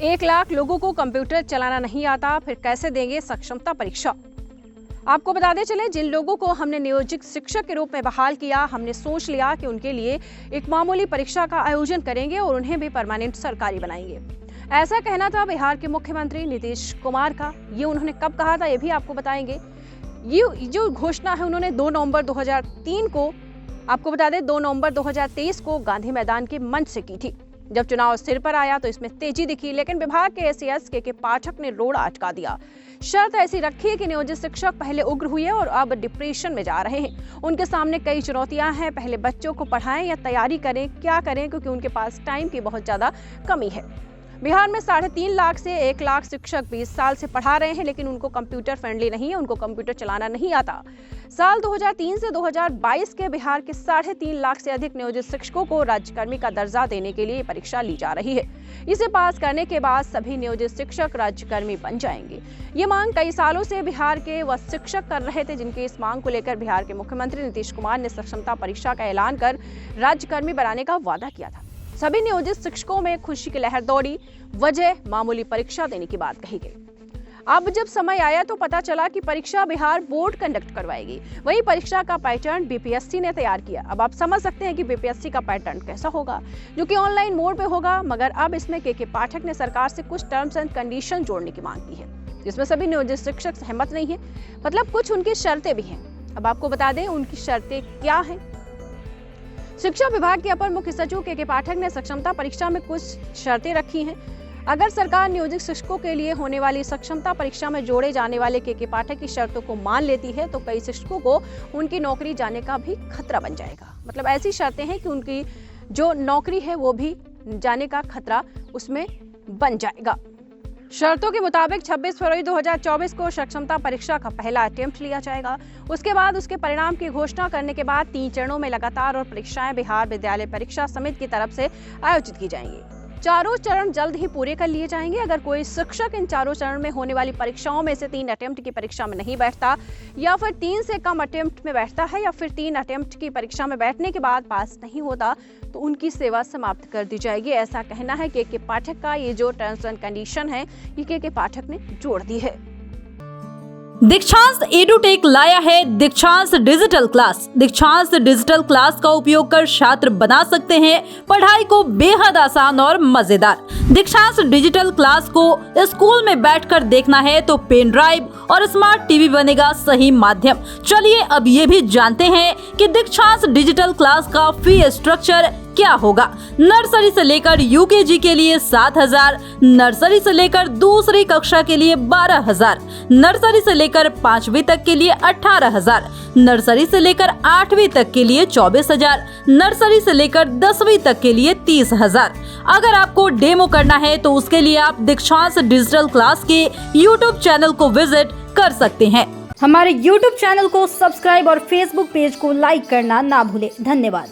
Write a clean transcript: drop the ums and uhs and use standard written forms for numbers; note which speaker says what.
Speaker 1: 1 लाख लोगों को कंप्यूटर चलाना नहीं आता, फिर कैसे देंगे सक्षमता परीक्षा। आपको बताते चले, जिन लोगों को हमने नियोजित शिक्षक के रूप में बहाल किया, हमने सोच लिया कि उनके लिए एक मामूली परीक्षा का आयोजन करेंगे और उन्हें भी परमानेंट सरकारी बनाएंगे। ऐसा कहना था बिहार के मुख्यमंत्री नीतीश कुमार का। ये उन्होंने कब कहा था, ये भी आपको बताएंगे। ये जो घोषणा है उन्होंने 2 नवंबर 2003 को, आपको बता दें 2 नवंबर 2023 को गांधी मैदान के मंच से की थी। जब चुनाव सिर पर आया तो इसमें तेजी दिखी, लेकिन विभाग के एसीएस के पाठक ने रोड़ा अटका दिया। शर्त ऐसी रखी है कि नियोजित शिक्षक पहले उग्र हुए और अब डिप्रेशन में जा रहे हैं। उनके सामने कई चुनौतियां हैं, पहले बच्चों को पढ़ाएं या तैयारी करें, क्या करें, क्योंकि उनके पास टाइम की बहुत ज्यादा कमी है। बिहार में 3.5 लाख से 1 लाख शिक्षक 20 साल से पढ़ा रहे हैं, लेकिन उनको कंप्यूटर फ्रेंडली नहीं है, उनको कंप्यूटर चलाना नहीं आता। साल 2003 से 2022 के बिहार के 3.5 लाख से अधिक नियोजित शिक्षकों को राज्यकर्मी का दर्जा देने के लिए परीक्षा ली जा रही है। इसे पास करने के बाद सभी नियोजित शिक्षक राज्यकर्मी बन जाएंगे। ये मांग कई सालों से बिहार के वह शिक्षक कर रहे थे, जिनकी इस मांग को लेकर बिहार के मुख्यमंत्री नीतीश कुमार ने सक्षमता परीक्षा का ऐलान कर राज्यकर्मी बनाने का वादा किया था। सभी नियोजित शिक्षकों में खुशी की लहर दौड़ी। वजह मामूली परीक्षा देने की बात कही गई। अब जब समय आया तो पता चला कि परीक्षा बिहार बोर्ड कंडक्ट करवाएगी। वही परीक्षा का पैटर्न बीपीएससी ने तैयार किया। अब आप समझ सकते हैं कि बीपीएससी का पैटर्न कैसा होगा, जो कि ऑनलाइन मोड पे होगा। मगर अब इसमें के पाठक ने सरकार से कुछ टर्म्स एंड कंडीशन जोड़ने की मांग की है, जिसमें सभी नियोजित शिक्षक सहमत नहीं है। मतलब कुछ उनकी शर्तें भी हैं। अब आपको बता दें उनकी शर्तें क्या हैं। शिक्षा विभाग के अपर मुख्य सचिव के पाठक ने सक्षमता परीक्षा में कुछ शर्तें रखी हैं। अगर सरकार नियोजित शिक्षकों के लिए होने वाली सक्षमता परीक्षा में जोड़े जाने वाले के पाठक की शर्तों को मान लेती है तो कई शिक्षकों को उनकी नौकरी जाने का भी खतरा बन जाएगा। मतलब ऐसी शर्तें हैं कि उनकी जो नौकरी है वो भी जाने का खतरा उसमें बन जाएगा। शर्तों के मुताबिक 26 फरवरी 2024 को सक्षमता परीक्षा का पहला अटेम्प्ट लिया जाएगा। उसके बाद उसके परिणाम की घोषणा करने के बाद 3 चरणों में लगातार और परीक्षाएं बिहार विद्यालय परीक्षा समिति की तरफ से आयोजित की जाएंगी। चारों चरण जल्द ही पूरे कर लिए जाएंगे। अगर कोई शिक्षक इन चारों चरण में होने वाली परीक्षाओं में से 3 अटेम्प्ट की परीक्षा में नहीं बैठता, या फिर 3 से कम अटेम्प्ट में बैठता है, या फिर 3 अटेम्प्ट की परीक्षा में बैठने के बाद पास नहीं होता, तो उनकी सेवा समाप्त कर दी जाएगी। ऐसा कहना है के पाठक का। ये जो टर्म्स एंड कंडीशन है ये के पाठक ने जोड़ दी है।
Speaker 2: दीक्षांत एडुटेक लाया है दीक्षांत डिजिटल क्लास। दीक्षांत डिजिटल क्लास का उपयोग कर छात्र बना सकते हैं पढ़ाई को बेहद आसान और मजेदार। दीक्षांत डिजिटल क्लास को स्कूल में बैठकर देखना है तो पेन ड्राइव और स्मार्ट टीवी बनेगा सही माध्यम। चलिए अब ये भी जानते हैं कि दीक्षांत डिजिटल क्लास का फी स्ट्रक्चर क्या होगा। नर्सरी से लेकर यूकेजी के लिए 7,000, नर्सरी से लेकर दूसरी कक्षा के लिए 12,000, नर्सरी से लेकर 5वीं तक के लिए 18,000, नर्सरी से लेकर 8वीं तक के लिए 24,000, नर्सरी से लेकर 10वीं तक के लिए 30,000। अगर आपको डेमो करना है तो उसके लिए आप दीक्षांत डिजिटल क्लास के यूट्यूब चैनल को विजिट कर सकते हैं। हमारे यूट्यूब चैनल को सब्सक्राइब और फेसबुक पेज को लाइक करना ना भूले। धन्यवाद।